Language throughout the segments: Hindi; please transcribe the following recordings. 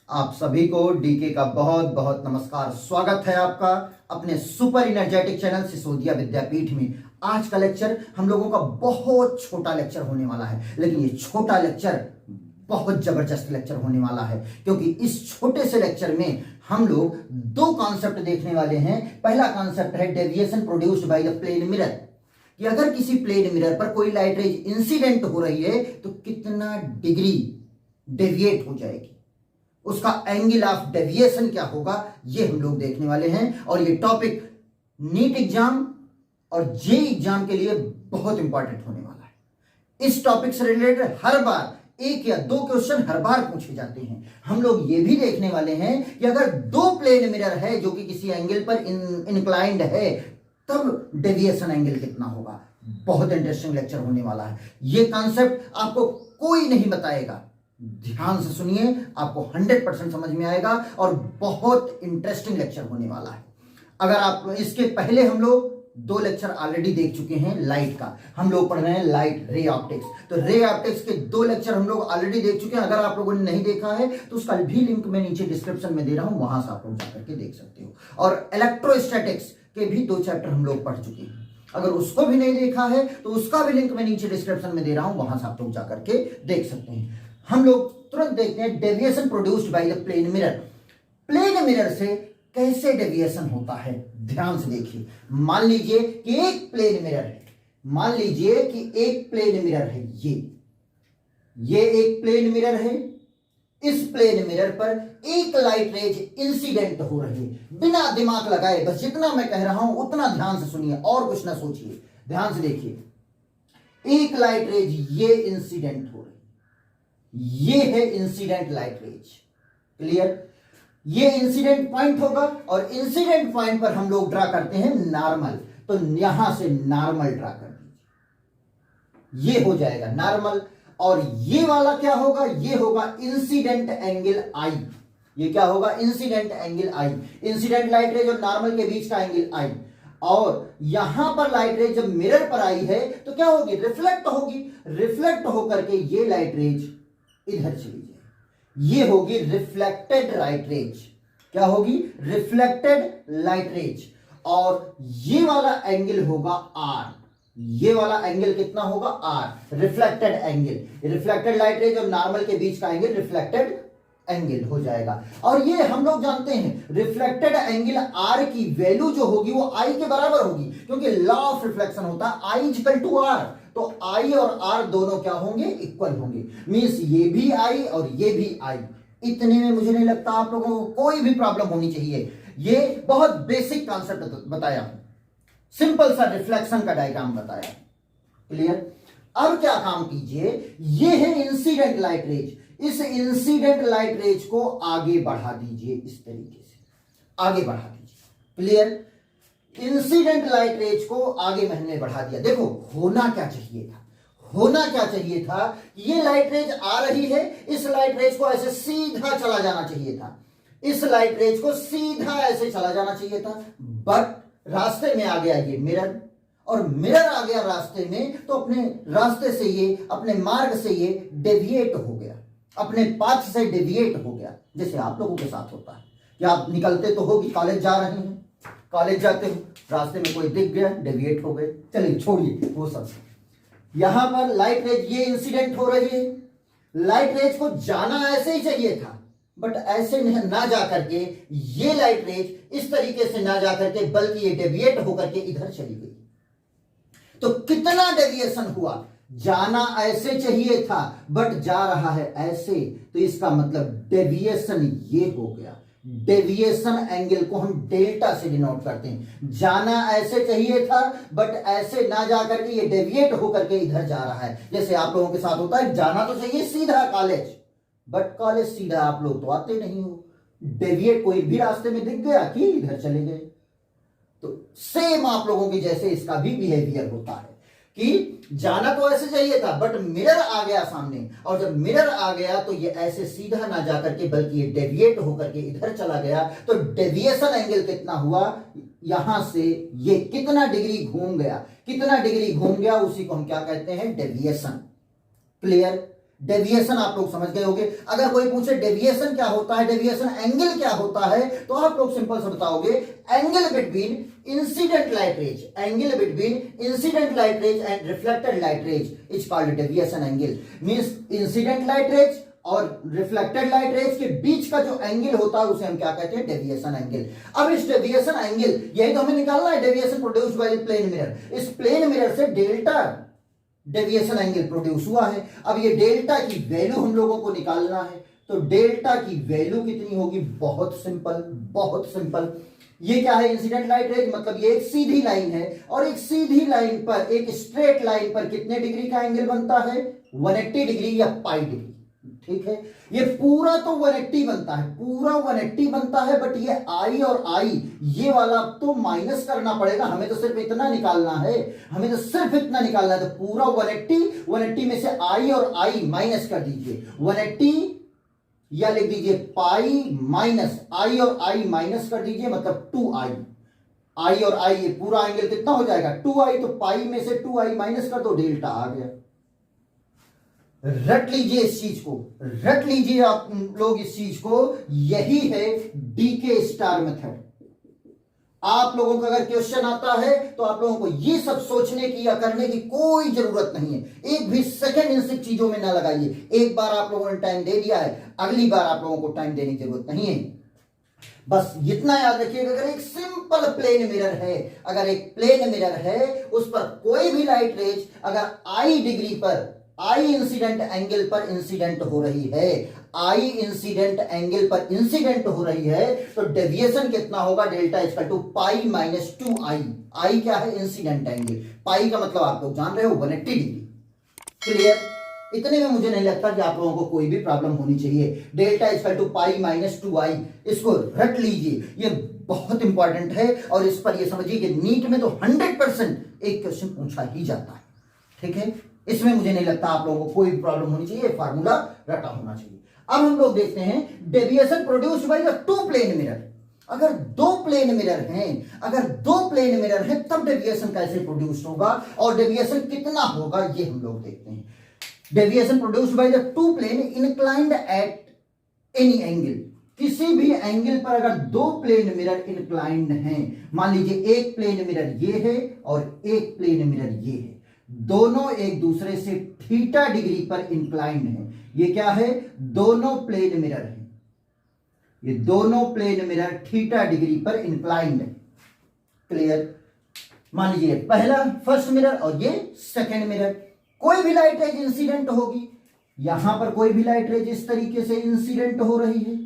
आप सभी को डीके का बहुत बहुत नमस्कार। स्वागत है आपका अपने सुपर इनर्जेटिक चैनल सिसोदिया विद्यापीठ में। आज का लेक्चर हम लोगों का बहुत छोटा लेक्चर होने वाला है, लेकिन ये छोटा लेक्चर बहुत जबरदस्त लेक्चर होने वाला है, क्योंकि इस छोटे से लेक्चर में हम लोग दो कॉन्सेप्ट देखने वाले हैं। पहला कॉन्सेप्ट है deviation produced by the plane mirror, कि अगर किसी प्लेन मिरर पर कोई लाइट रेज इंसिडेंट हो रही है तो कितना डिग्री डेविएट हो जाएगी, उसका एंगल ऑफ डेविएशन क्या होगा, ये हम लोग देखने वाले हैं। और ये टॉपिक नीट एग्जाम और जे एग्जाम के लिए बहुत इंपॉर्टेंट होने वाला है। इस टॉपिक से रिलेटेड हर बार एक या दो क्वेश्चन हर बार पूछे जाते हैं। हम लोग ये भी देखने वाले हैं कि अगर दो प्लेन मिरर है जो कि किसी एंगल पर इंक्लाइंड है, तब डेविएशन एंगल कितना होगा। बहुत इंटरेस्टिंग लेक्चर होने वाला है। ये कॉन्सेप्ट आपको कोई नहीं बताएगा, ध्यान से सुनिए, आपको 100% समझ में आएगा और बहुत इंटरेस्टिंग लेक्चर होने वाला है। अगर आप इसके पहले हम लोग दो लेक्चर ऑलरेडी देख चुके हैं लाइट का, हम लोग पढ़ रहे हैं लाइट रे ऑप्टिक्स, तो रे ऑप्टिक्स के दो लेक्चर हम लोग ऑलरेडी देख चुके हैं। अगर आप लोगों ने नहीं देखा है तो उसका भी लिंक मैं नीचे डिस्क्रिप्शन में दे रहा हूं, वहां से आप लोग जाकर के देख सकते हो। और इलेक्ट्रोस्टैटिक्स के भी दो चैप्टर हम लोग पढ़ चुके हैं, अगर उसको भी नहीं देखा है तो उसका भी लिंक मैं नीचे डिस्क्रिप्शन में दे रहा हूं, वहां से आप लोग जाकर के देख सकते हैं। हम लोग तुरंत देखते हैं deviation produced by the plane mirror. Plane mirror से कैसे डेविएशन होता है, ध्यान से देखिए। मान लीजिए कि एक प्लेन मिरर है, मान लीजिए कि एक प्लेन मिरर है, ये एक प्लेन मिरर है। इस प्लेन मिरर पर एक लाइट रेज इंसिडेंट हो रही है। बिना दिमाग लगाए, बस जितना मैं कह रहा हूं उतना ध्यान से सुनिए और कुछ ना सोचिए, ध्यान से देखिए। एक लाइट रेज ये इंसिडेंट हो रही, ये है इंसिडेंट लाइट रेज, क्लियर। ये इंसिडेंट पॉइंट होगा और इंसिडेंट पॉइंट पर हम लोग ड्रा करते हैं नॉर्मल, तो यहां से नॉर्मल ड्रा कर दीजिए, ये हो जाएगा नॉर्मल। और ये वाला क्या होगा, ये होगा इंसिडेंट एंगल आई। ये क्या होगा, इंसिडेंट एंगल आई, इंसिडेंट लाइट रेज और नॉर्मल के बीच का एंगल आई। और यहां पर लाइट रेज जब मिरर पर आई है तो क्या होगी, रिफ्लेक्ट होगी, रिफ्लेक्ट होकर के ये लाइट रेज इधर चली जाए, ये होगी रिफ्लेक्टेड लाइट रेज। क्या होगी, रिफ्लेक्टेड लाइट रेज। और ये वाला एंगल होगा आर, ये वाला एंगल कितना होगा, r, reflected angle. Reflected light rays और नॉर्मल के बीच का एंगल रिफ्लेक्टेड एंगल हो जाएगा। और ये हम लोग जानते हैं रिफ्लेक्टेड एंगल आर की वैल्यू जो होगी वो आई के बराबर होगी, क्योंकि लॉ ऑफ रिफ्लेक्शन होता है आई इक्वल टू आर। तो आई और आर दोनों क्या होंगे, इक्वल होंगे। मींस ये भी आई और ये भी आई। इतने में मुझे नहीं लगता आप लोगों को कोई भी प्रॉब्लम होनी चाहिए। ये बहुत बेसिक कॉन्सेप्ट बताया हूं, सिंपल सा रिफ्लेक्शन का डायग्राम बताया, क्लियर। अब क्या काम कीजिए, ये है इंसिडेंट लाइट रेज, इस इंसिडेंट लाइट रेज को आगे बढ़ा दीजिए, इस तरीके से आगे बढ़ा दीजिए, क्लियर। इंसिडेंट लाइट रेज को आगे मैंने बढ़ा दिया। देखो होना क्या चाहिए था, होना क्या चाहिए था, ये लाइट रेज आ रही है, इस लाइट रेज को ऐसे सीधा चला जाना चाहिए था, इस लाइट रेज को सीधा ऐसे चला जाना चाहिए था। बट रास्ते में आ गया ये मिरर, और मिरर आ गया रास्ते में, तो अपने रास्ते से ये, अपने मार्ग से ये डेविएट हो गया, अपने पाथ से डेविएट हो गया। जैसे आप लोगों के साथ होता है कि आप निकलते तो हो कि कॉलेज जा रहे हैं, कॉलेज जाते हो, रास्ते में कोई दिख गया, डेविएट हो गए, चलिए छोड़िए वो सब। यहां पर लाइट रेज ये इंसिडेंट हो रही है, लाइट रेज को जाना ऐसे ही चाहिए था, बट ऐसे ना जा करके ये लाइट रेज इस तरीके से ना जा करके, बल्कि ये डेविएट होकर के इधर चली गई। तो कितना डेविएशन हुआ, जाना ऐसे चाहिए था बट जा रहा है ऐसे, तो इसका मतलब डेविएशन ये हो गया। डेविएशन एंगल को हम डेल्टा से डिनोट करते हैं। जाना ऐसे चाहिए था बट ऐसे ना जा करके ये डेविएट होकर के इधर जा रहा है। जैसे आप लोगों के साथ होता है, जाना तो चाहिए सीधा कॉलेज, बट कॉलेज सीधा आप लोग तो आते नहीं हो, डेविएट कोई भी रास्ते में दिख गया कि इधर चले गए। तो सेम आप लोगों की जैसे इसका भी बिहेवियर होता है कि जाना तो ऐसे चाहिए था बट मिरर आ गया सामने, और जब मिरर आ गया तो ये ऐसे सीधा ना जाकर के बल्कि ये डेविएट होकर के इधर चला गया। तो डेविएशन एंगल कितना हुआ, यहां से ये कितना डिग्री घूम गया, कितना डिग्री घूम गया, उसी को हम क्या कहते हैं, डेविएशन, क्लियर। डेविएशन आप लोग समझ गए होंगे। अगर कोई पूछे डेविएशन क्या होता है, डेविएशन एंगल क्या होता है, तो आप लोग सिंपल से बताओगे angle between incident light raise, angle between incident light raise and reflected light raise is called deviation angle. Means incident light rays और रिफ्लेक्टेड लाइट रेज के बीच का जो एंगल होता है उसे हम क्या कहते हैं, डेविएशन एंगल। अब इस डेविएशन एंगल, यही तो हमें निकालना है, deviation produced by plane mirror. इस प्लेन मिरर से डेल्टा डेविएशन एंगल प्रोड्यूस हुआ है। अब ये डेल्टा की वैल्यू हम लोगों को निकालना है, तो डेल्टा की वैल्यू कितनी होगी, बहुत सिंपल, बहुत सिंपल। ये क्या है, इंसिडेंट लाइट रेज, मतलब ये एक सीधी लाइन है और एक सीधी लाइन पर, एक स्ट्रेट लाइन पर कितने डिग्री का एंगल बनता है, 180 डिग्री या पाई डिग्री। ठीक है, ये पूरा तो 180 बनता है, पूरा 180 बनता है, बट ये आई और आई ये वाला तो माइनस करना पड़ेगा, हमें तो सिर्फ इतना निकालना है, हमें तो सिर्फ इतना निकालना है। तो पूरा 180 में से आई और आई माइनस कर दीजिए, 180 या लिख दीजिए पाई माइनस आई और आई माइनस कर दीजिए, मतलब 2i। आई और आई ये पूरा एंगल कितना हो जाएगा, 2i, तो पाई में से 2i माइनस कर दो, डेल्टा आ गया। रट लीजिए इस चीज को, रट लीजिए आप लोग इस चीज को, यही है डीके स्टार मेथड। आप लोगों का अगर क्वेश्चन आता है तो आप लोगों को ये सब सोचने की या करने की कोई जरूरत नहीं है, एक भी सेकंड इन सब चीजों में ना लगाइए। एक बार आप लोगों ने टाइम दे दिया है, अगली बार आप लोगों को टाइम देने की जरूरत नहीं है। बस इतना याद रखिएगा, अगर एक सिंपल प्लेन मिरर है, अगर एक प्लेन मिरर है उस पर कोई भी लाइट रेज अगर आई डिग्री पर, आई इंसिडेंट एंगल पर इंसिडेंट हो रही है, आई इंसिडेंट एंगल पर इंसिडेंट हो रही है, तो डेविएशन कितना होगा, delta equal to pi minus 2i। I क्या है, इंसिडेंट एंगल, पाई का मतलब आप लोग जान रहे हो 180 डिग्री। क्लियर, इतने में मुझे नहीं लगता कि आप लोगों को कोई भी प्रॉब्लम होनी चाहिए। Delta equal to pi minus 2i, इसको रट लीजिए, ये बहुत इंपॉर्टेंट है। और इस पर ये समझिए कि नीट में तो 100% एक क्वेश्चन पूछा ही जाता है। ठीक है, इसमें मुझे नहीं लगता आप लोगों को कोई प्रॉब्लम होनी चाहिए, फार्मूला रटा होना चाहिए। अब हम लोग देखते हैं deviation produced by the two plane mirror. अगर दो प्लेन मिरर हैं, अगर दो प्लेन मिरर हैं तब डेविएशन कैसे प्रोड्यूस होगा और डेविएशन कितना होगा, ये हम लोग देखते हैं। Deviation produced by the two plane inclined at any angle, किसी भी एंगल पर अगर दो प्लेन मिरर इंक्लाइंड हैं, मान लीजिए एक प्लेन मिरर ये है और एक प्लेन मिरर ये है, दोनों एक दूसरे से थीटा डिग्री पर इंक्लाइंड है। ये क्या है, दोनों प्लेन मिरर है, ये दोनों प्लेन मिरर थीटा डिग्री पर इंक्लाइंड है। क्लियर, मान लीजिए पहला फर्स्ट मिरर और ये सेकंड मिरर, कोई भी लाइट रेज इंसिडेंट होगी, यहां पर कोई भी लाइट रेज इस तरीके से इंसिडेंट हो रही है।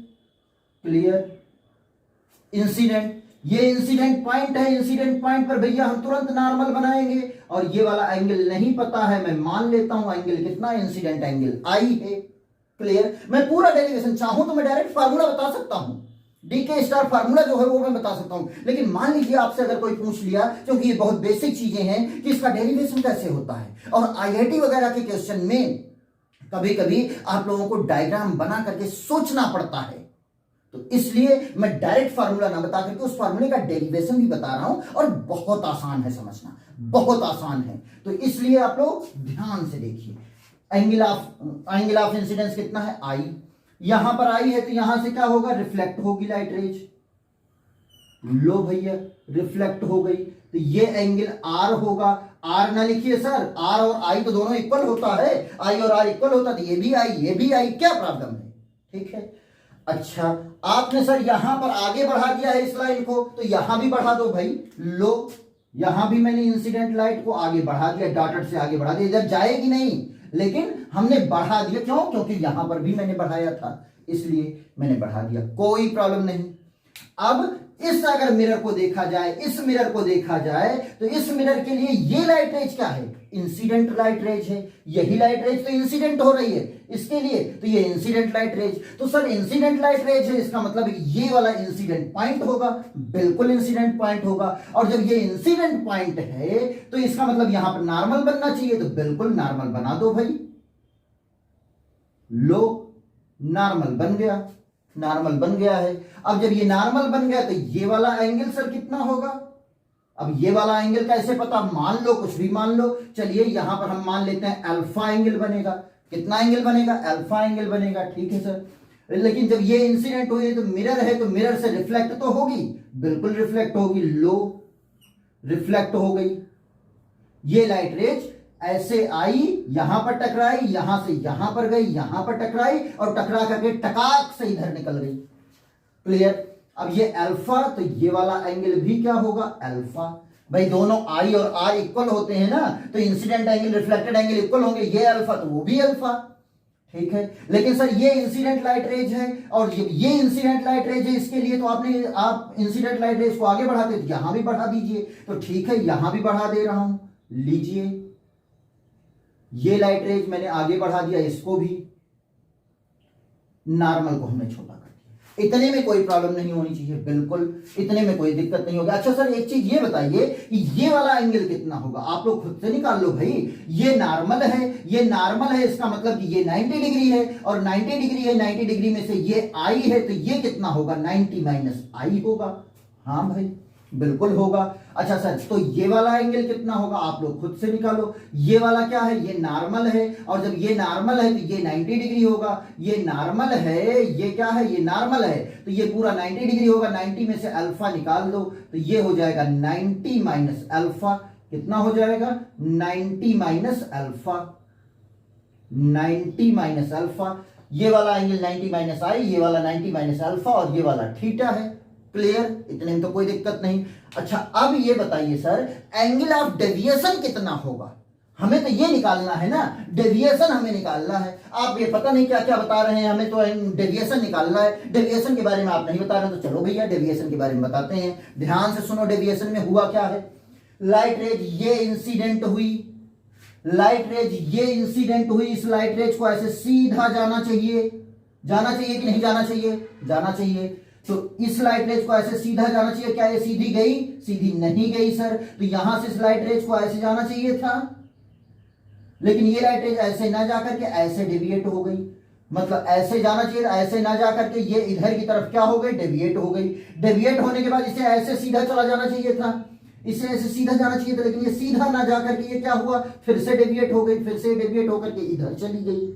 क्लियर, इंसिडेंट, ये इंसिडेंट पॉइंट है, इंसिडेंट पॉइंट पर भैया हम तुरंत नॉर्मल बनाएंगे और ये वाला एंगल नहीं पता है, मैं मान लेता हूं एंगल कितना, इंसिडेंट एंगल आई है। क्लियर, मैं पूरा डेरिवेशन चाहूं तो मैं डायरेक्ट फार्मूला बता सकता हूं, डीके स्टार फार्मूला जो है वो मैं बता सकता हूं, लेकिन मान लीजिए आपसे अगर कोई पूछ लिया, क्योंकि ये बहुत बेसिक चीजें हैं कि इसका डेरिवेशन कैसे होता है, और आईआईटी वगैरह के क्वेश्चन में कभी कभी आप लोगों को डायग्राम बना करके सोचना पड़ता है, तो इसलिए मैं डायरेक्ट फार्मूला ना बता करके उस फार्मूले का डेरिवेशन भी बता रहा हूं, और बहुत आसान है समझना, बहुत आसान है। तो इसलिए आप लोग ध्यान से देखिए, एंगल ऑफ इंसिडेंस कितना है, आई, यहां पर आई है तो यहां से क्या होगा, रिफ्लेक्ट होगी लाइट रेज, लो भैया रिफ्लेक्ट हो गई, तो ये एंगल आर होगा। आर ना लिखिए सर, आर और आई तो दोनों इक्वल होता है, आई और आर इक्वल होता, तो ये भी आई ये भी आई, क्या प्रॉब्लम है। ठीक है, अच्छा आपने सर यहां पर आगे बढ़ा दिया है इस लाइन को, तो यहां भी बढ़ा दो भाई, लो यहां भी मैंने इंसिडेंट लाइट को आगे बढ़ा दिया, डॉटेड से आगे बढ़ा दिया, इधर जाएगी नहीं लेकिन हमने बढ़ा दिया, क्यों, क्योंकि यहां पर भी मैंने बढ़ाया था इसलिए मैंने बढ़ा दिया, कोई प्रॉब्लम नहीं। अब इस अगर मिरर को देखा जाए, इस मिरर को देखा जाए, तो इस मिरर के लिए ये लाइट रेज क्या है, इंसिडेंट लाइट रेज है, यही लाइट रेज तो इंसिडेंट हो रही है इसके लिए, तो ये इंसिडेंट लाइट रेज, तो सर इंसिडेंट लाइट रेज है, इसका मतलब ये वाला इंसिडेंट पॉइंट होगा, बिल्कुल इंसिडेंट पॉइंट होगा। और जब ये इंसिडेंट पॉइंट है तो इसका मतलब यहां पर नॉर्मल बनना चाहिए, तो बिल्कुल नॉर्मल बना दो भाई, लो नॉर्मल बन गया, नॉर्मल बन गया है। अब जब ये नॉर्मल बन गया तो ये वाला एंगल सर कितना होगा, अब ये वाला एंगल कैसे पता, मान लो कुछ भी मान लो, चलिए यहां पर हम मान लेते हैं अल्फा एंगल बनेगा। कितना एंगल बनेगा, अल्फा एंगल बनेगा। ठीक है सर, लेकिन जब ये इंसिडेंट हुई तो मिरर है, तो मिरर से रिफ्लेक्ट तो होगी, बिल्कुल रिफ्लेक्ट होगी, लो रिफ्लेक्ट हो गई। ये लाइट रेज ऐसे आई, यहां पर टकराई, यहां से यहां पर गई, यहां पर टकराई और टकरा करके टकाक से इधर निकल गई। क्लियर। अब ये अल्फा, तो ये वाला एंगल भी क्या होगा, अल्फा। भाई दोनों आई और आर इक्वल होते हैं ना, तो incident angle reflected angle equal होंगे, ये अल्फा तो वो भी अल्फा। ठीक है, लेकिन सर ये इंसिडेंट लाइट रेज है और ये इंसिडेंट लाइट रेज है, इसके लिए तो आप इंसिडेंट लाइट रेज को आगे बढ़ाते तो यहां भी बढ़ा दीजिए। तो ठीक है, यहां भी बढ़ा दे रहा हूं, लीजिए ये लाइट रेज मैंने आगे बढ़ा दिया, इसको भी, नॉर्मल को हमने छोटा कर दिया। इतने में कोई प्रॉब्लम नहीं होनी चाहिए, बिल्कुल इतने में कोई दिक्कत नहीं होगी। अच्छा सर एक चीज ये बताइए कि ये वाला एंगल कितना होगा, आप लोग खुद से निकाल लो भाई। ये नॉर्मल है, ये नॉर्मल है, इसका मतलब कि ये 90 डिग्री है और 90 डिग्री है, 90 डिग्री में से ये आई है, तो ये कितना होगा, 90 माइनस आई होगा। हाँ भाई बिल्कुल होगा। अच्छा सर तो ये वाला एंगल कितना होगा, आप लोग खुद से निकालो। ये वाला क्या है, ये नॉर्मल है, और जब ये नॉर्मल है तो ये 90 डिग्री होगा। ये नॉर्मल है, ये क्या है, ये नॉर्मल है, तो ये पूरा 90 डिग्री होगा। 90 में से अल्फा निकाल दो तो ये हो जाएगा 90 माइनस अल्फा। कितना हो जाएगा, 90 माइनस अल्फा, 90 माइनस अल्फा। ये वाला एंगल 90 माइनस आई, ये वाला 90 माइनस अल्फा और ये वाला थीटा है। क्लियर, इतने में तो कोई दिक्कत नहीं। अच्छा अब ये बताइए सर एंगल ऑफ डेविएशन कितना होगा, हमें तो ये निकालना है ना, डेविएशन हमें निकालना है। आप ये पता नहीं क्या क्या बता रहे हैं, हमें तो डेविएशन निकालना है। डेविएशन के बारे में आप नहीं बता रहे, तो चलो भैया डेविएशन के बारे में बताते हैं। ध्यान से सुनो, डेविएशन में हुआ क्या है। लाइट रेज ये इंसिडेंट हुई, लाइट रेज ये इंसिडेंट हुई, इस लाइट रेज को ऐसे सीधा जाना चाहिए, जाना चाहिए कि नहीं जाना चाहिए, जाना चाहिए। तो इस लाइट रेज को ऐसे सीधा जाना चाहिए, क्या ये सीधी गई, सीधी नहीं गई सर। तो यहां से इस लाइट रेज को ऐसे जाना चाहिए था, लेकिन ये लाइट रेज ऐसे ना जाकर के ऐसे डेविएट हो गई। मतलब ऐसे जाना चाहिए, ऐसे ना जाकर के ये इधर की तरफ क्या हो गई, डेविएट हो गई। डेविएट होने के बाद इसे ऐसे सीधा चला जाना चाहिए था, इसे ऐसे सीधा जाना चाहिए था, लेकिन ये सीधा ना जाकर के ये क्या हुआ, फिर से डेविएट हो गई, फिर से डेविएट होकर के इधर चली गई।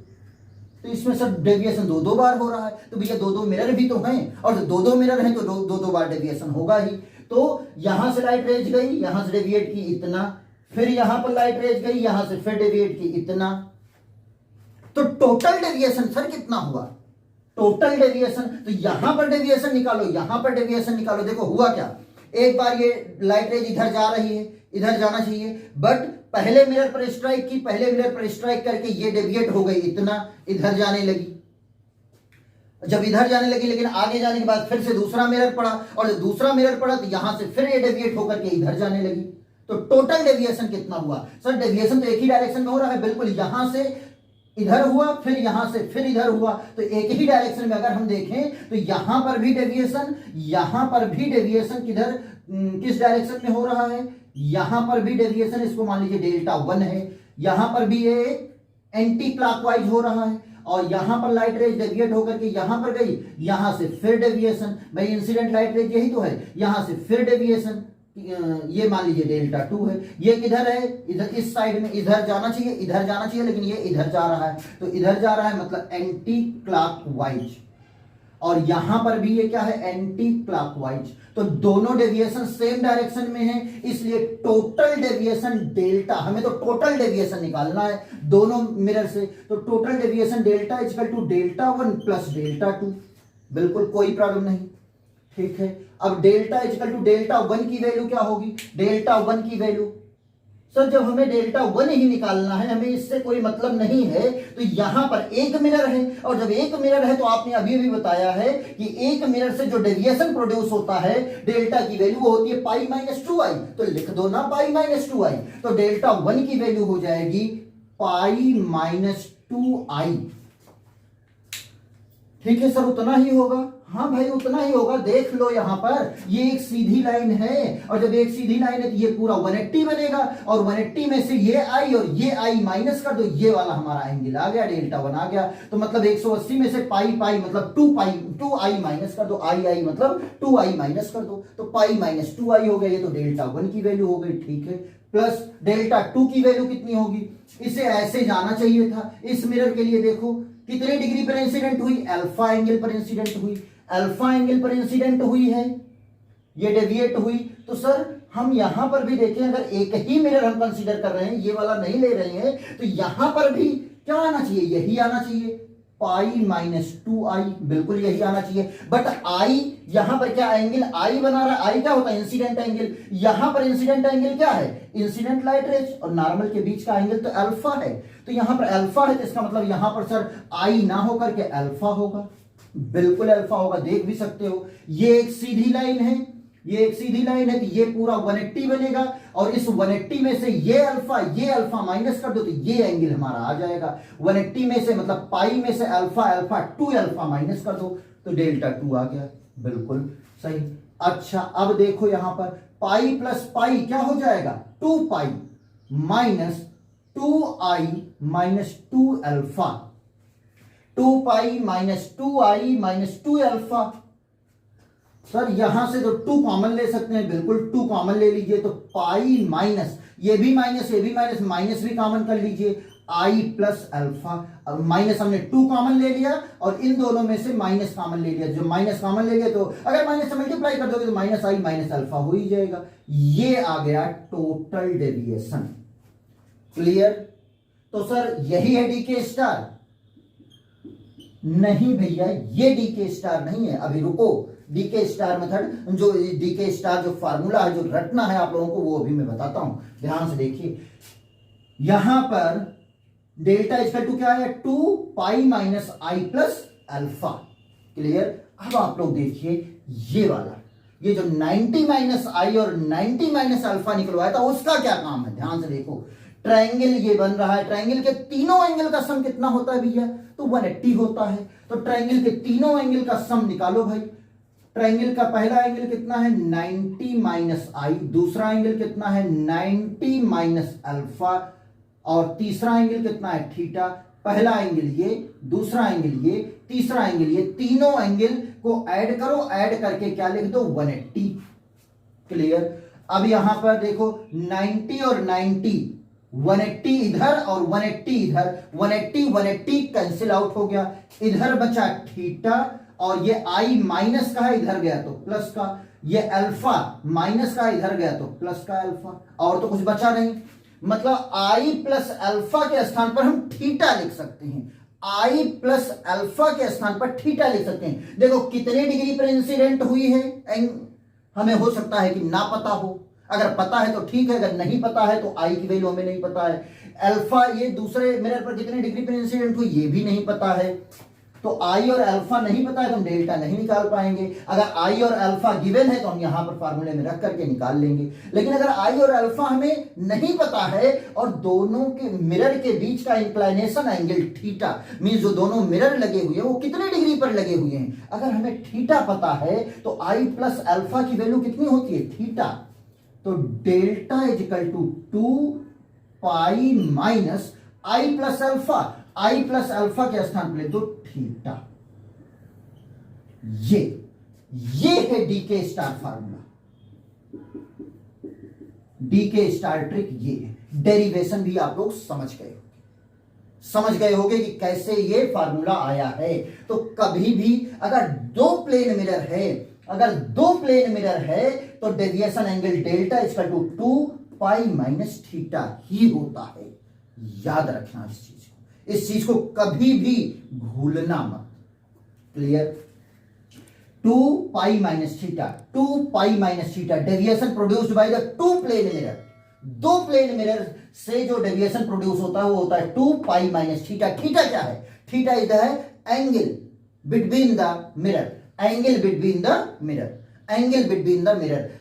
तो इसमें सब डेविएशन दो दो बार हो रहा है। तो भैया दो दो मिरर भी तो हैं, और दो दो मिरर हैं तो दो दो बार डेविएशन होगा ही। तो यहां से लाइट रेज गई, यहां से डेविएट की इतना, फिर यहां पर लाइट रेज गई, यहां से फिर डेविएट की इतना। तो टोटल डेविएशन सर कितना हुआ, टोटल डेविएशन। तो यहां पर डेविएशन निकालो, यहां पर डेविएशन निकालो। देखो हुआ क्या, एक बार ये लाइट रेज इधर जा रही है, इधर जाना चाहिए, बट पहले मिरर पर स्ट्राइक की, पहले मिरर पर स्ट्राइक करके ये डेविएट हो गई इतना, इधर जाने लगी। जब इधर जाने लगी, लेकिन आगे जाने के बाद फिर से दूसरा मिरर पड़ा, और जब दूसरा मिरर पड़ा तो यहां से फिर ये डेविएट होकर के इधर जाने लगी। तो टोटल डेविएशन कितना हुआ सर, डेविएशन तो एक ही डायरेक्शन में हो रहा है, बिल्कुल यहां से इधर हुआ, फिर यहां से फिर इधर हुआ। तो एक ही डायरेक्शन में अगर हम देखें तो यहां पर भी डेविएशन, यहां पर भी डेविएशन किधर, किस डायरेक्शन में हो रहा है, यहां पर भी डेविएशन, इसको मान लीजिए डेल्टा 1 है। यहां पर भी ये एंटी क्लॉकवाइज हो रहा है, और यहां पर लाइट रेज डेविएट होकर के यहां पर गई, यहां से फिर डेविएशन। भाई इंसिडेंट लाइट रेज यही तो है, यहां से फिर डेविएशन, ये मान लीजिए डेल्टा 2 है। ये किधर है, इधर इस साइड में, इधर जाना चाहिए, इधर जाना चाहिए, लेकिन ये इधर जा रहा है। तो इधर जा रहा है मतलब एंटी क्लॉकवाइज, और यहां पर भी ये क्या है, एंटी क्लॉकवाइज। तो दोनों डेविएशन सेम डायरेक्शन में है, इसलिए टोटल डेविएशन डेल्टा, हमें तो टोटल डेविएशन निकालना है दोनों मिरर से। तो total deviation delta equal to delta 1 plus delta 2, बिल्कुल कोई प्रॉब्लम नहीं। ठीक है, अब डेल्टा इक्वल टू डेल्टा 1 की वैल्यू क्या होगी, डेल्टा 1 की वैल्यू सर जब हमें डेल्टा 1 ही निकालना है, हमें इससे कोई मतलब नहीं है। तो यहां पर एक मिरर है, और जब एक मिरर है तो आपने अभी भी बताया है कि एक मिरर से जो डेविएशन प्रोड्यूस होता है डेल्टा की वैल्यू होती है पाई माइनस 2i। तो लिख दो ना पाई माइनस 2i। तो डेल्टा 1 की वैल्यू हो जाएगी पाई माइनस 2i। ठीक है सर, उतना ही होगा। हाँ भाई उतना ही होगा। देख लो यहां पर ये एक सीधी लाइन है, और जब एक सीधी लाइन है तो ये पूरा 180 बनेगा, और 180 में से ये आई और ये आई माइनस कर दो, ये वाला हमारा एंगल आ गया, डेल्टा 1 आ गया। तो मतलब 180 में से पाई पाई मतलब 2i माइनस कर दो, आई मतलब 2i माइनस कर दो, तो पाई माइनस 2i हो गया। ये तो डेल्टा 1 की वैल्यू हो गई। ठीक है, प्लस डेल्टा टू की वैल्यू कितनी होगी, इसे ऐसे जाना चाहिए था। इस मिरर के लिए देखो कितने डिग्री पर इंसिडेंट हुई, अल्फा एंगल पर इंसिडेंट हुई, अल्फा एंगल पर इंसिडेंट हुई है, ये डेविएट हुई। तो सर हम यहां पर भी देखें, अगर एक ही मिरर हम कंसीडर कर रहे हैं, ये वाला नहीं ले रहे हैं, तो यहां पर भी क्या आना चाहिए, यही आना चाहिए, पाई माइनस 2i, बिल्कुल यही आना चाहिए। बट आई यहां पर क्या एंगल आई बना रहा है, आई क्या होता है, इंसिडेंट एंगल। यहां पर इंसिडेंट एंगल क्या है, इंसिडेंट लाइट रेज, और नॉर्मल के बीच का एंगल तो अल्फा है। तो यहां पर अल्फा है, तो इसका मतलब यहां पर सर आई ना होकर के अल्फा होगा, बिल्कुल अल्फा होगा, देख भी सकते हो। ये एक सीधी लाइन है, ये एक सीधी लाइन है, तो ये पूरा 180 बनेगा, और इस 180 में से ये अल्फा माइनस कर दो तो ये एंगल हमारा आ जाएगा। 180 में से मतलब पाई में से अल्फा 2 अल्फा माइनस कर दो तो डेल्टा 2 आ गया, बिल्कुल सही। अच्छा अब देखो यहां पर पाई प्लस पाई क्या हो जाएगा, 2 pi minus 2i minus 2 alpha, 2 pi minus 2i minus 2 alpha. Sir यहां से तो 2 कॉमन ले सकते हैं, बिल्कुल 2 कॉमन ले लीजिए, तो पाई माइनस ये भी माइनस ये भी माइनस, माइनस भी कॉमन कर लीजिए, आई प्लस अल्फा। माइनस हमने 2 कॉमन ले लिया और इन दोनों में से माइनस कॉमन ले लिया, जो माइनस कॉमन ले लिया तो अगर माइनस से मल्टीप्लाई कर दोगे तो माइनस आई माइनस अल्फा हो ही जाएगा। ये आ गया टोटल डेविएशन, क्लियर। तो सर यही है डीके स्टार, नहीं भैया ये डीके स्टार नहीं है, अभी रुको। डीके स्टार मेथड, जो डीके स्टार जो फार्मूला है, जो रटना है आप लोगों को, वो अभी मैं बताता हूं, ध्यान से देखिए। यहां पर डेल्टा इक्वल टू क्या है, 2 pi minus i plus alpha, clear. अब आप लोग देखिए ये वाला, ये जो 90 माइनस आई और 90 माइनस अल्फा निकलवाया था, उसका क्या काम है, ध्यान से देखो। ट्रायंगल ये बन रहा है, ट्रायंगल के तीनों एंगल का सम कितना होता है भैया, तो 180 होता है। तो ट्रायंगल के तीनों एंगल का सम निकालो भाई। ट्रायंगल का पहला एंगल कितना है, 90 माइनस आई, दूसरा एंगल कितना है 90 माइनस अल्फा, और तीसरा एंगल कितना है थीटा। पहला एंगल ये, दूसरा एंगल ये, तीसरा एंगल ये, तीनों एंगल को ऐड करो, ऐड करके क्या लिख दो, 180, क्लियर। अब यहां पर देखो 90 और 90, 180 इधर और 180 इधर, 180 कैंसिल आउट हो गया, इधर बचा थीटा, और ये आई माइनस का है, इधर गया तो प्लस का, ये अल्फा माइनस का, इधर गया तो प्लस का अल्फा, और तो कुछ बचा नहीं। मतलब आई प्लस अल्फा के स्थान पर हम थीटा लिख सकते हैं, आई प्लस अल्फा के स्थान पर थीटा लिख सकते हैं। देखो कितने डिग्री पर इंसिडेंट हुई है, हमें हो सकता है कि ना पता हो, अगर पता है तो ठीक है, अगर नहीं पता है तो आई की वैल्यू हमें नहीं पता है। अल्फा ये दूसरे मिरर पर कितने डिग्री पर इंसिडेंट हुई ये भी नहीं पता है, तो आई और अल्फा नहीं पता है तो हम डेल्टा नहीं निकाल पाएंगे। अगर आई और अल्फा गिवन है तो हम यहां पर फार्मूले में रख करके निकाल लेंगे। लेकिन अगर आई और अल्फा हमें नहीं पता है और दोनों के मिरर के बीच का इंक्लाइनेशन एंगल थीटा, मींस जो दोनों मिरर लगे हुए हैं वो कितने डिग्री पर लगे हुए हैं, अगर हमें थीटा पता है तो आई प्लस अल्फा की वैल्यू कितनी होती है, थीटा। तो delta is equal to 2 pi minus i plus alpha, i plus alpha के स्थान पर दो थीटा। ये है DK star formula, DK star trick ये है। डेरिवेशन भी आप लोग समझ गए होंगे कि कैसे ये फार्मूला आया है। तो कभी भी अगर दो प्लेन मिरर है तो deviation angle delta equal to 2 pi minus theta ही होता है। याद रखना इस चीज को कभी भी भूलना मत, clear. 2 pi minus theta deviation produced by the two plane mirror. दो प्लेन मिरर से जो डेविएशन प्रोड्यूस होता है वो होता है 2 पाई माइनस थीटा। थीटा क्या है, theta is the angle between the mirror.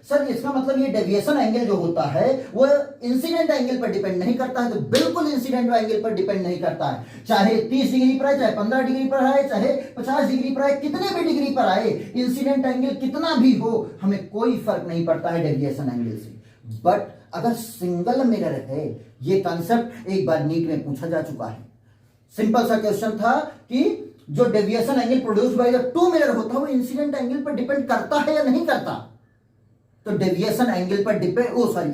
Sir इसका मतलब ये डेविएशन एंगल जो होता है वो इंसिडेंट एंगल पर डिपेंड नहीं करता है, तो बिल्कुल इंसिडेंट एंगल पर डिपेंड नहीं करता है। चाहे 30 डिग्री पर आए, चाहे 15 डिग्री पर आए, चाहे 50 डिग्री पर आए, कितने भी डिग्री पर आए, इंसिडेंट एंगल कितना भी हो हमें कोई फर्क नहीं पड़ता है डेविएशन एंगल से। बट अगर सिंगल मिरर है, ये कंसेप्ट एक बार नीट में पूछा जा चुका है। सिंपल सा क्वेश्चन था कि जो deviation angle produce by the to mirror होता है वो इंसिडेंट एंगल पर डिपेंड करता है या नहीं करता। तो डेविएशन एंगल पर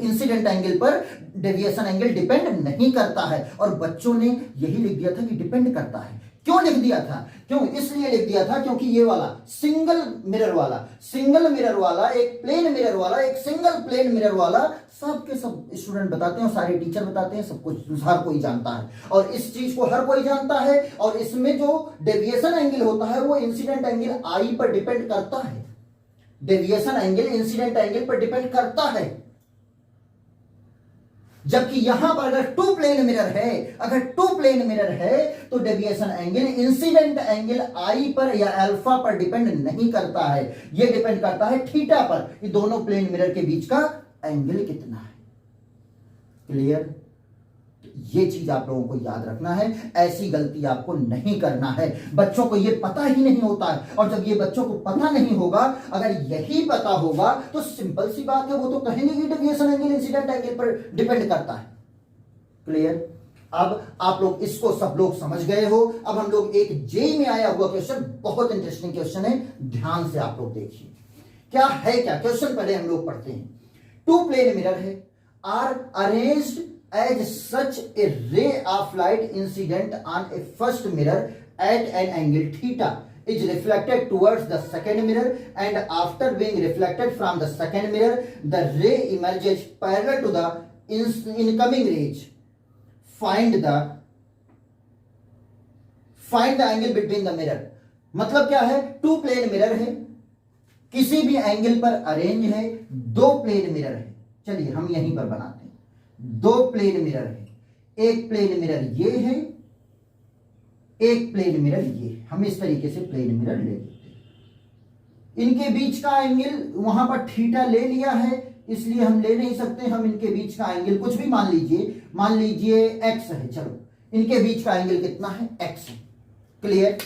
इंसिडेंट एंगल पर डेविएशन एंगल डिपेंड नहीं करता है। और बच्चों ने यही लिख दिया था कि डिपेंड करता है। क्यों लिख दिया था? क्यों इसलिए लिख दिया था क्योंकि ये वाला सिंगल मिरर वाला, एक प्लेन मिरर वाला, एक सिंगल प्लेन मिरर वाला सब के सब स्टूडेंट बताते हैं और सारे टीचर बताते हैं, सब कुछ हर कोई जानता है और इस चीज को हर कोई जानता है। और इसमें जो डेविएशन एंगल होता है वो इंसिडेंट एंगल आई पर डिपेंड करता है। डेविएशन एंगल इंसिडेंट एंगल पर डिपेंड करता है। जबकि यहां पर अगर टू प्लेन मिरर है तो डेविएशन एंगल इंसिडेंट एंगल आई पर या अल्फा पर डिपेंड नहीं करता है, यह डिपेंड करता है थीटा पर कि दोनों प्लेन मिरर के बीच का एंगल कितना है। क्लियर? ये चीज आप लोगों को याद रखना है, ऐसी गलती आपको नहीं करना है। बच्चों को ये पता ही नहीं होता है और जब ये बच्चों को पता नहीं होगा, अगर यही पता होगा तो सिंपल सी बात है, वो तो कहेंगे कि डेविएशन एंगल इंसिडेंट एंगल पर डिपेंड करता है। क्लियर? अब आप लोग इसको सब लोग समझ गए हो। अब हम लोग एक जेई में आया हुआ क्वेश्चन, बहुत इंटरेस्टिंग क्वेश्चन है, ध्यान से आप लोग देखिए क्या है। क्या क्वेश्चन पहले हम लोग पढ़ते हैं। टू प्लेन मिरर है, are arranged as such a ray of light incident on a first mirror at an angle theta is reflected towards the second mirror, and after being reflected from the second mirror the ray emerges parallel to the incoming rays. Find the angle between the mirror. मतलब क्या है? टू प्लेन मिरर है, किसी भी एंगल पर अरेंज है, दो प्लेन मिरर है। चलिए हम यहीं पर बनाते हैं। दो प्लेन मिरर है, एक प्लेन मिरर ये है, एक प्लेन मिरर ये है। हम इस तरीके से प्लेन मिरर ले लेते हैं। इनके बीच का एंगल वहां पर थीटा ले लिया है, इसलिए हम ले नहीं सकते। हम इनके बीच का एंगल कुछ भी मान लीजिए एक्स है। चलो इनके बीच का एंगल कितना है? एक्स है। क्लियर?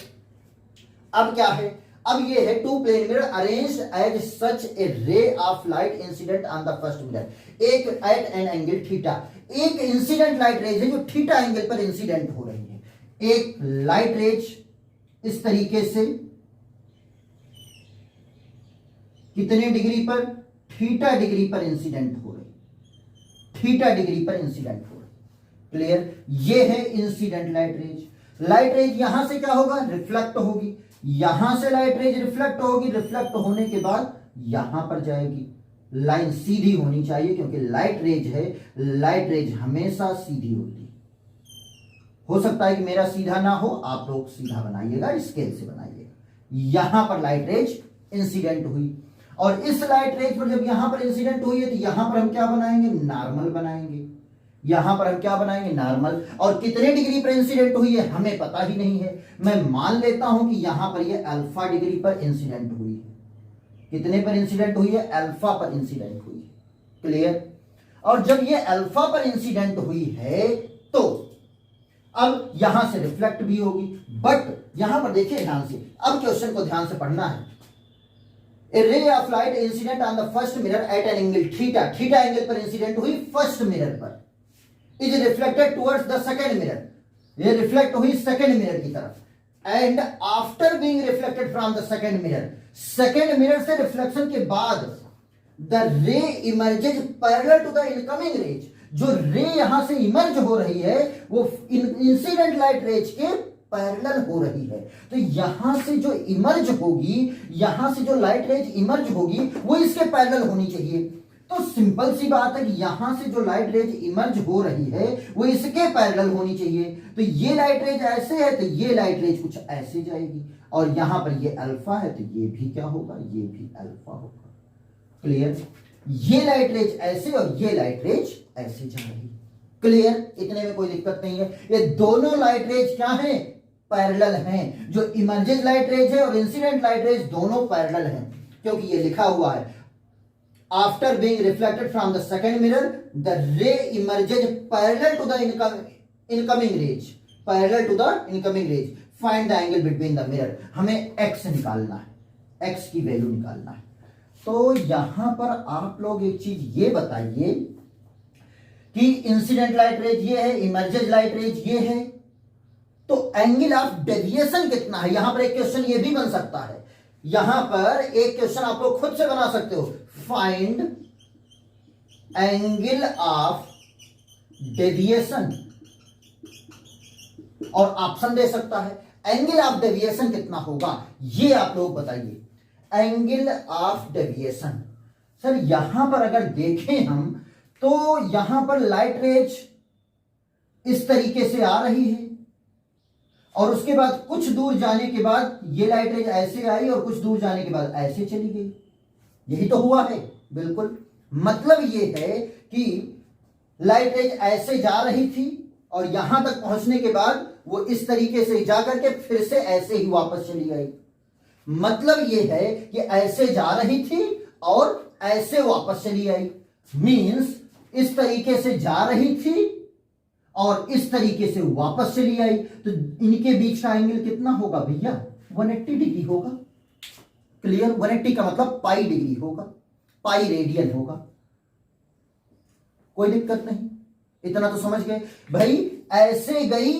अब क्या है? अब ये है two plane mirror arranged as such a ray of light incident on the first mirror, एक एट एन एंगल थीटा। एक इंसिडेंट लाइट रेज है जो थीटा एंगल पर इंसिडेंट हो रही है। एक लाइट रेज इस तरीके से कितने डिग्री पर? थीटा डिग्री पर इंसिडेंट हो रही, थीटा डिग्री पर इंसिडेंट हो रही। क्लियर? ये है incident light raise. Light rays यहां से क्या होगा? रिफ्लेक्ट होगी। यहां से लाइट रेज रिफ्लेक्ट होगी, रिफ्लेक्ट होने के बाद यहां पर जाएगी। लाइन सीधी होनी चाहिए क्योंकि लाइट रेज है, लाइट रेज हमेशा सीधी होती है। हो सकता है कि मेरा सीधा ना हो, आप लोग सीधा बनाइएगा, स्केल से बनाइएगा। यहां पर लाइट रेज इंसिडेंट हुई और इस लाइट रेज पर जब यहां पर इंसिडेंट हुई है तो यहां पर हम क्या बनाएंगे? नॉर्मल बनाएंगे। यहां पर हम क्या बनाएंगे? नॉर्मल। और कितने डिग्री पर इंसिडेंट हुई है हमें पता ही नहीं है। मैं मान लेता हूं कि यहां पर ये अल्फा डिग्री पर इंसिडेंट हुई है। कितने पर इंसिडेंट हुई है? अल्फा पर इंसिडेंट हुई है। क्लियर? और जब ये अल्फा पर इंसिडेंट हुई है तो अब यहां से रिफ्लेक्ट भी होगी। बट यहां पर देखिए ध्यान से, अब क्वेश्चन को ध्यान से पढ़ना है। A ray of light incident on the first mirror at an angle theta, theta angle पर इंसिडेंट हुई फर्स्ट मिरर पर, is reflected towards the second mirror, ये रिफ्लेक्ट हुई सेकंड मिरर की तरफ, and after being reflected from the second mirror, second mirror से रिफ्लेक्शन के बाद the ray emerges parallel to the incoming rays, जो रे यहां से इमर्ज हो रही है वो इंसिडेंट लाइट रेज के पैरेलल हो रही है। तो यहां से जो इमर्ज होगी, यहां से जो लाइट रेज इमर्ज होगी वो इसके पैरेलल होनी चाहिए। तो सिंपल सी बात है कि यहां से जो लाइट रेज इमर्ज हो रही है वो इसके पैरेलल होनी चाहिए। तो ये लाइट रेज ऐसे है तो ये लाइट रेज कुछ ऐसे जाएगी, और यहां पर ये अल्फा है तो ये भी क्या होगा? ये भी अल्फा होगा। क्लियर? ये लाइट रेज ऐसे और ये लाइट रेज ऐसे जा रही। क्लियर? इतने में कोई दिक्कत नहीं है। ये दोनों लाइट रेज क्या है? पैरेलल हैं। जो इमर्जेज लाइट रेज है और इंसिडेंट लाइट रेज दोनों पैरेलल हैं, क्योंकि ये लिखा हुआ है after being reflected from the second mirror the ray emerges parallel to the incoming rays, parallel to the incoming rays. Find the angle between the mirror. हमें एक्स निकालना है, एक्स की वैल्यू निकालना है। तो यहां पर आप लोग एक चीज ये बताइए कि इंसिडेंट लाइट रेज ये है, इमर्जेज लाइट रेज ये है, तो एंगल ऑफ डेविएशन कितना है? यहां पर एक क्वेश्चन ये भी बन सकता है यहां पर एक क्वेश्चन आप लोग खुद से बना सकते हो, फाइंड एंगल ऑफ डेविएशन, और ऑप्शन दे सकता है एंगल ऑफ डेविएशन कितना होगा, ये आप लोग बताइए। एंगल ऑफ डेविएशन, सर यहां पर अगर देखें हम तो यहां पर लाइट रेज इस तरीके से आ रही है और उसके बाद कुछ दूर जाने के बाद ये लाइट रेज ऐसे आई और कुछ दूर जाने के बाद ऐसे चली गई, यही तो हुआ है। बिल्कुल, मतलब ये है कि लाइट रेज ऐसे जा रही थी और यहां तक पहुंचने के बाद वो इस तरीके से जाकर के फिर से ऐसे ही वापस चली आई। मतलब ये है कि ऐसे जा रही थी और ऐसे वापस चली आई, मींस इस तरीके से जा रही थी और इस तरीके से वापस चली आई, तो इनके बीच का एंगल कितना होगा भैया, 180 डिग्री होगा। क्लियर, 180 का मतलब पाई डिग्री होगा, पाई रेडियन होगा। कोई दिक्कत नहीं, इतना तो समझ गए भाई। ऐसे गई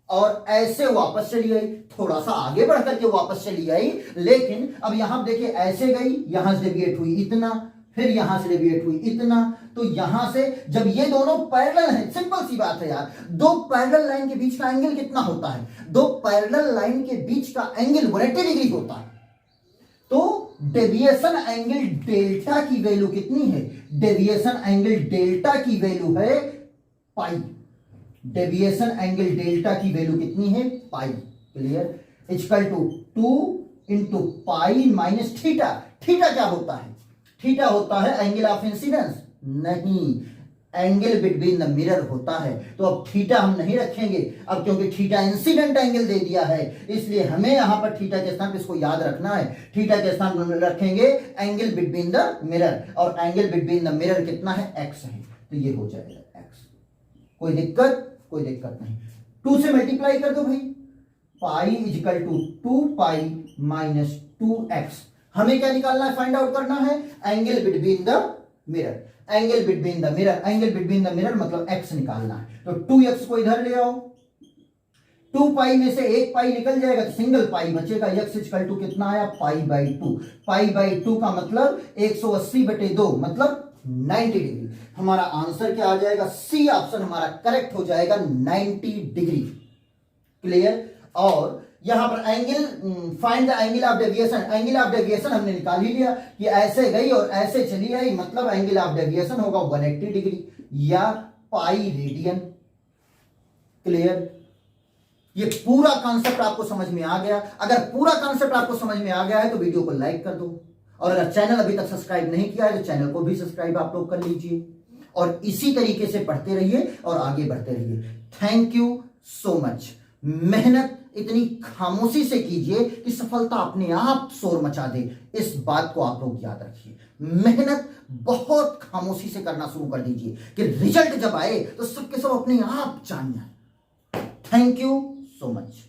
और ऐसे वापस चली आई, थोड़ा सा आगे बढ़ करके वापस चली आई, लेकिन अब यहां देखिए ऐसे गई, यहां से डेविएट हुई इतना, फिर यहां से डेविएट हुई इतना, तो यहां से जब ये दोनों पैरेलल हैं, सिंपल सी बात है यार, दो पैरेलल लाइन के बीच का एंगल कितना होता है, दो पैरेलल लाइन के बीच का एंगल 180 डिग्री होता है। तो डेविएशन एंगल डेल्टा की वैल्यू कितनी है, डेविएशन एंगल डेल्टा की वैल्यू है पाई, डेविएशन एंगल डेल्टा की वैल्यू कितनी है, pi. Clear, equal to 2 into pi minus theta. Theta क्या होता है, थीटा होता है एंगल ऑफ इंसिडेंस, नहीं एंगल बिटवीन द मिरर होता है। तो अब थीटा हम नहीं रखेंगे, अब क्योंकि थीटा इंसिडेंट एंगल दे दिया है, इसलिए हमें यहां पर थीटा के स्थान पर इसको याद रखना है, थीटा के स्थान पर रखेंगे एंगल बिटवीन द मिरर, और एंगल बिटवीन द मिरर कितना है, एक्स है, तो ये हो जाएगा एक्स। कोई दिक्कत, कोई दिक्कत नहीं। 2 से मल्टीप्लाई कर दो भाई, pi equal to 2 pi minus 2x। हमें क्या निकालना है, फाइंड आउट करना है angle between the mirror, angle between the mirror, angle between the mirror मतलब x निकालना है। तो 2x को इधर ले आओ, 2 पाई में से 1 पाई निकल जाएगा तो सिंगल पाई बचेगा, x इक्वल टू कितना आया, पाई बाई 2। पाई बाई 2 का मतलब 180/2 मतलब 90 डिग्री। हमारा आंसर क्या आ जाएगा, सी ऑप्शन हमारा करेक्ट हो जाएगा, 90 डिग्री। क्लियर, और यहां पर angle, find the angle of deviation, angle of deviation हमने निकाल ही लिया कि ऐसे गई और ऐसे चली आई, मतलब एंगल ऑफ डेविएशन होगा 180 डिग्री या पाई रेडियन। क्लियर, ये पूरा कॉन्सेप्ट आपको समझ में आ गया। अगर पूरा कॉन्सेप्ट आपको समझ में आ गया है तो वीडियो को लाइक कर दो, और अगर चैनल अभी तक सब्सक्राइब नहीं किया है तो चैनल को भी सब्सक्राइब आप लोग कर लीजिए, और इसी तरीके से पढ़ते रहिए और आगे बढ़ते रहिए। Thank you so much. मेहनत इतनी खामोशी से कीजिए कि सफलता अपने आप शोर मचा दे, इस बात को आप लोग याद रखिए। मेहनत बहुत खामोशी से करना शुरू कर दीजिए कि रिजल्ट जब आए तो सबके सब अपने आप जानिए। Thank you so much.